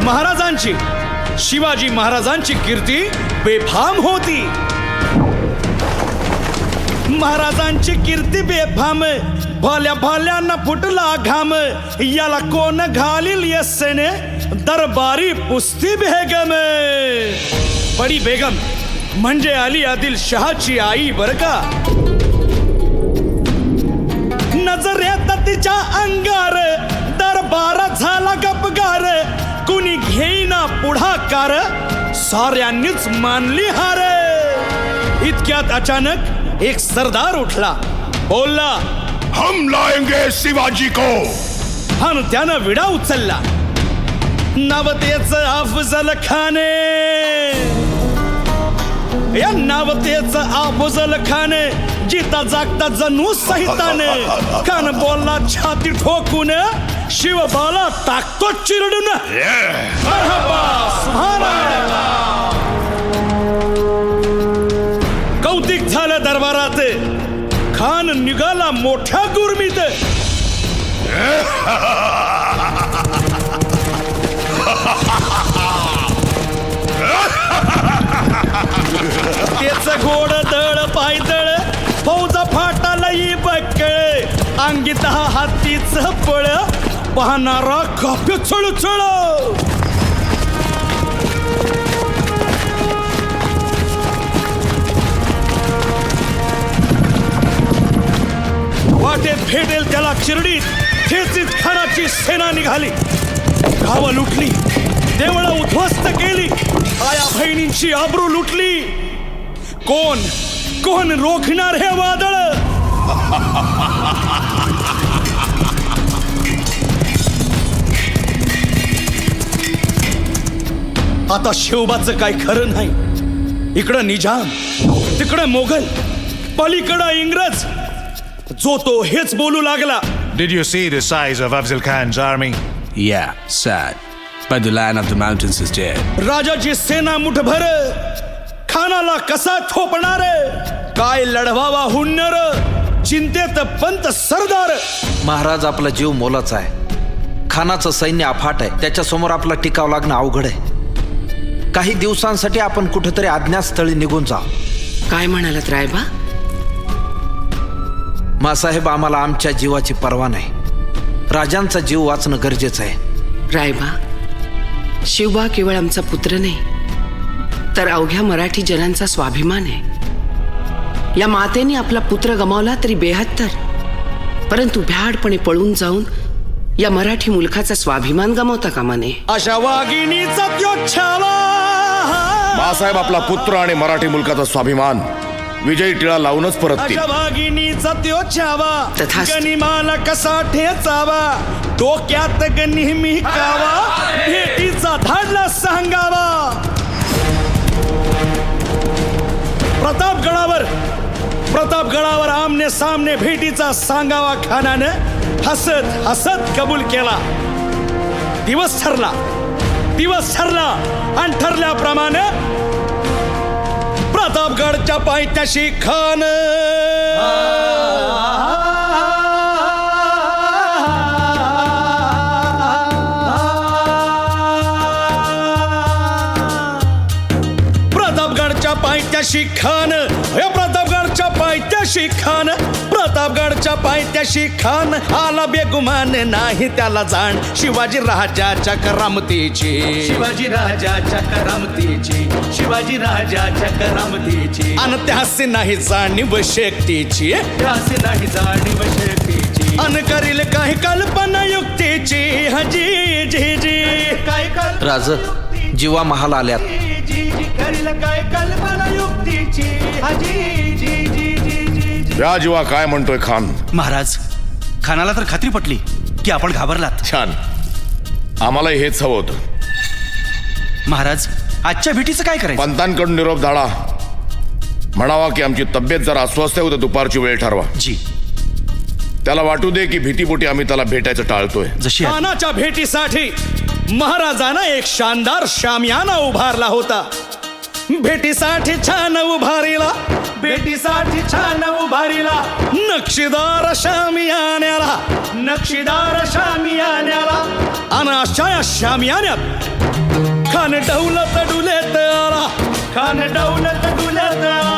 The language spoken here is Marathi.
महाराजांची, शिवाजी महाराजांची कीर्ती बेफाम होती. महाराजांची कीर्ती बेफाम, भाल्या भाल्यांना फुटला घाम. याला कोण घालील यस्सेने, दरबारी पुस्ती बेगम. बडी बेगम म्हणजे अली आदिल शहाची आई बर का. नजरेत तिच्या अंगार दरबार झाला गपगार. कुणी घेईना पुढाकार, साऱ्यांनीच मानली हार. इतक्यात अचानक एक सरदार उठला, बोलला, हम लाएंगे शिवाजी को. आणि त्यानं विडा उचलला. नावतेच अफजल खान. या नावतेच अफजल खान जिता जागता जणू सहिताने. कान बोलला छाती ठोकून, शिवबाला टाकतो चिरडून. कौतिक झालं दरबारात. खान निघाला मोठ्या गुरमीत. त्याच घोड दळ पायदळ, फौजा फाटाला बक्कळ. अंगी 10 हातीच पळ, पाहणारा काप्य चळचळ. वाटेत भेटेल त्याला चिरडीत ठेचीत खानाची सेना निघाली. गावं लुटली, देवळं उद्ध्वस्त केली, आया बहिणींची आबरू लुटली. कोण कोण रोखणार हे वादळ. आता शिवबाचं काय खरं नाही. इकडं निजाम, तिकडं मोगल, पलीकडं इंग्रज. जो तो हेच बोलू लागला. Did you see the size of Afzal Khan's army? Yeah, sad. But the Lion of the Mountains is dead. राजाची सेना मुठभर, खानाला कसा थोपणार. काय लढवावा हुन्नर, चिंतेत पंत सरदार. महाराज आपला जीव मोलाचा आहे. खानाचं सैन्य अफाट आहे. त्याच्यासमोर आपला टिकाव लागणं अवघड आहे. काही दिवसांसाठी आपण कुठेतरी अज्ञातस्थळी निघून जाऊ. काय म्हणालात रायबा? मासाहेब, आम्हाला आमच्या जीवाची पर्वा नाही. राजांचा जीव वाचणं गरजेचं आहे. रायबा, शिवबा केवळ आमचा पुत्र नाही, तर अवघ्या मराठी जनांचा स्वाभिमान आहे. या मातेने आपला पुत्र गमावला तरी 72, परंतु भ्याडपणे पळून जाऊन या मराठी मुलखाचा स्वाभिमान गमावता कामा नये. अशा वाघिणीचा त्यो छावा. बाळासाहेब आपला पुत्र आणि मराठी मुलकाचा स्वाभिमान विजयी टिळा लावूनच परततील. अशा वाघिणीचा त्यो छावा, तथास्तु. गनिमाला कसा ठेचावा. डोक्यात नेहमी कावा, भेटीचा धाडला सांगावा. प्रतापगडावर आमने सामने भेटीचा सांगावा. खानानं हसत हसत कबूल केला. दिवस ठरला आणि ठरल्याप्रमाणे प्रतापगडच्या पायथ्याशी खान. प्रतापगडच्या पायथ्याशी खान, प्रतापगडच्या पायथ्याशी खान. आला बेगुमान नाही त्याला जाण. शिवाजी राजाच्या करामतीची अन त्यासी नाही जाणीव शक्तीची. अन करील काही कल्पना युक्तीची. हजी जी जी काय राज, जीवा महाल आल्यात. करील काय कल्पना युक्तीची. हजी जी जी जी. या जीवा काय म्हणतोय खान? महाराज, खानाला तर खात्री पटली की आपण घाबरलात. छान, आम्हाला हेच हवं होतं. महाराज, आजच्या भेटीचं काय करायचं? पंतांकडून निरोप धाडा. म्हणावा की आमची तब्येत जरा अस्वस्थ आहे, उद्या दुपारची वेळ ठरवा. जी. त्याला वाटू दे की भीतीपोटी आम्ही त्याला भेटायचं टाळतोय. जशी खानाच्या भेटीसाठी महाराजांना एक शानदार शामियाना उभारला होता. भेटीसाठी छान उभारीला, भेटीसाठी छान उभारीला नक्षीदार शामियान्याला, नक्षीदार शामियान्याला. आणि अशा या शामियान्यात खान दौलत डुलेत आला, खान दौलत डुलेत आला.